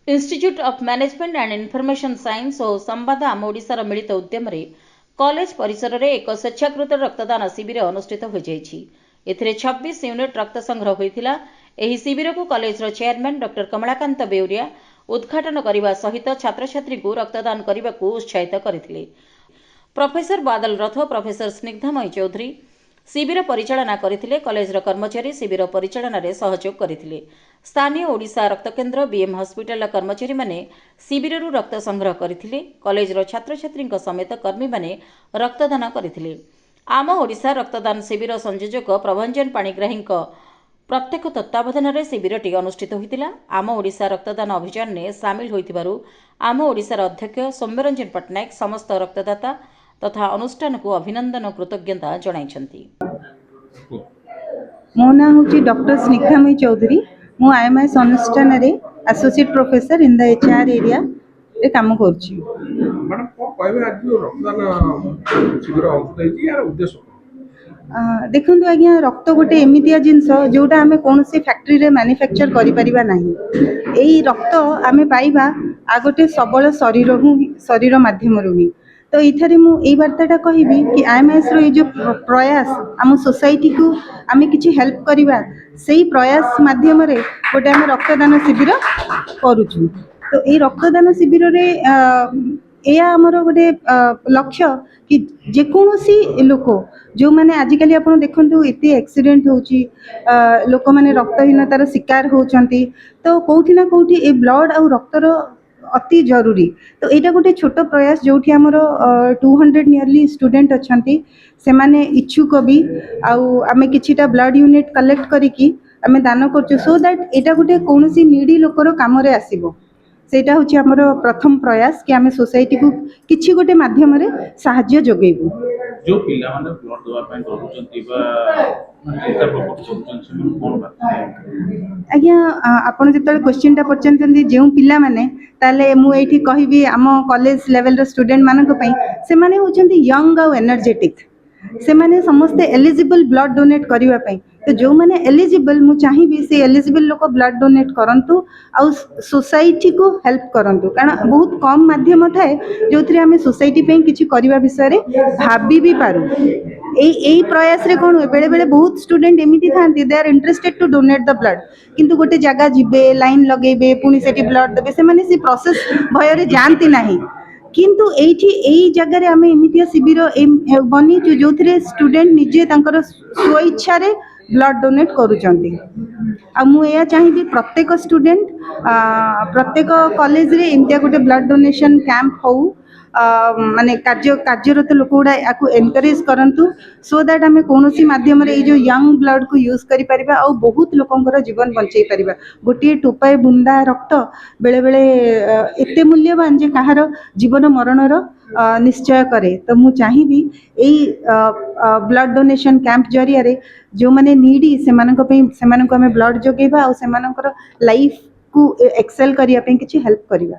Institute of management and information science और संवाद आम ओडिशार मिलित उद्यम कॉलेज परिसर में एक स्वेच्छाकृत रक्तदान शिविर अनुष्ठित हो जाएगी। 26 यूनिट रक्त संग्रह होता। यह शिविर को college chairman doctor Kamlakant Beuria उद्घाटन करने सहित छात्र छात्री को रक्तदान करने को उत्साहित करते। प्रोफेसर बादल रथ, प्रोफेसर स्निग्धामयी चौधरी शिविर परिचालना करथिले। कॉलेजर कर्मचारी शिविर परिचालन रे सहयोग करथिले। स्थानीय ओडिशा रक्त केन्द्र बीएम हॉस्पिटल कर्मचारी माने शिविर रक्त संग्रह करथिले। कॉलेजर छात्र छात्री समेत कर्मी माने रक्तदान करथिले। आम ओडिशा रक्तदान शिविर संयोजक प्रभंजन पाणिग्राही प्रत्यक्ष तत्वावधान में शिविरटी अनुष्ठित होता। आम ओडिशा रक्तदान अभियान में सामिल होइथिबारु आम ओडिशार अध्यक्ष सौम्यरंजन पट्टनायक समस्त रक्तदाता तथा अनुष्ठान को अभिनंदन कृतज्ञता जणाइछन्ति। मो ना हूँ डॉक्टर स्निग्धामयी चौधरी। मु आईएमएस अनुष्ठान रे associate professor in the HR area रे काम करछि। मैडम को कहबे आज रक्तदान शिविर अनुष्ठित यार उद्देश्य देखु आज्ञा रक्त गोटे एमितिया जिनस जोटा आम कौन फैक्ट्री रे मैन्युफैक्चर करि परिबा नाही। एई रक्त आम पाइबा आ गोटे सबल शरीर माध्यम ही। तो इथरे मु एई वार्ताटा कहबी कि आईएमएस रो जो प्रयास आम सोसाइटी को आम किछि हेल्प करिबा सेही प्रयास माध्यम रे गोटे आम रक्तदान शिविर करूछु। तो एई रक्तदान शिविर रे या आमर गोटे लक्ष्य कि जेकोसी लोक जो मैंने आजिकल आप देखु एत एक्सीडेंट होची लोक मैंने रक्तहीनतार शिकार होती। तो कौटि ना कौटि ए ब्लड आउ रक्तर अति जरूरी। तो यहाँ गोटे छोट प्रयास जो आमर 200 नियरली स्टूडेंट अच्छा से माने इच्छुक भी आम किछिटा ब्लड यूनिट कलेक्ट करिकी आम दान करछु सो दैट यहाँ गोटे कौन नीडी लोकर काम आसब। सेटा होची हमर प्रथम प्रयास कि आमे सोसाइटी को किछि गोटे माध्यम रे सहाय्य जोगेबु। जो पिला माने ब्लड दवा ପାଇଁ डरुचंती बा चिंता प्रकट से कोन बात आज्ञा आपण जेतले क्वेश्चन टा पछंती जेउ पिला माने ताले मु एठी कहिबी आम कॉलेज लेवल रो स्टूडेंट मानक पई से माने होचंती यंग आ एनर्जेटिक। से माने समस्त एलिजिबल ब्लड डोनेट करिवा पई। तो जो मैंने एलिजिबल मु चाहिए से एलिजिबल लोक ब्लड डोनेट करंतु आउ सोसाइटी को हेल्प करंतु कारण बहुत कम माध्यम थाए जो थरे आमे सोसाइटी पे किछि करिवा विषय रे भाबी भी पारु। एई प्रयास रे कोन बेले बेले बहुत स्टूडेंट एमिति थांती they are interested to donate the blood किंतु गोटे जगह जिबे लाइन लगेबे पुनी सेठी ब्लड देबे से माने से प्रोसेस भय रे जानती नाही। किंतु एठी एई जगह रे आमे एमितिया शिविर बनी जो थरे स्टूडेंट निजे तांकर स्वेच्छा रे ब्लड डोनेट करूचंती। आ मु या चाहिए प्रत्येक स्टूडेंट प्रत्येक कॉलेज रे इंडिया गोटे ब्लड डोनेशन कैंप हो माने कार्यरत लोक गुड़ा या एनकरेज करंतु सो दैट आम कौन माध्यम रे जो यंग ब्लड को यूज करि परिबा आ बहुत लोकंकर जीवन बंचई परिबा। गोटे टोपाए बुंदा रक्त बेले बेले एते मूल्यवान जे कहार जीवन मरणर निश्चय करे। तो मु चाहिए यही ब्लड डोनेशन कैंप जरिया रे जो माने नीडी से ब्लड जोगेबा आ से लाइफ को एक्सेल करिया पे किछि हेल्प करिबा।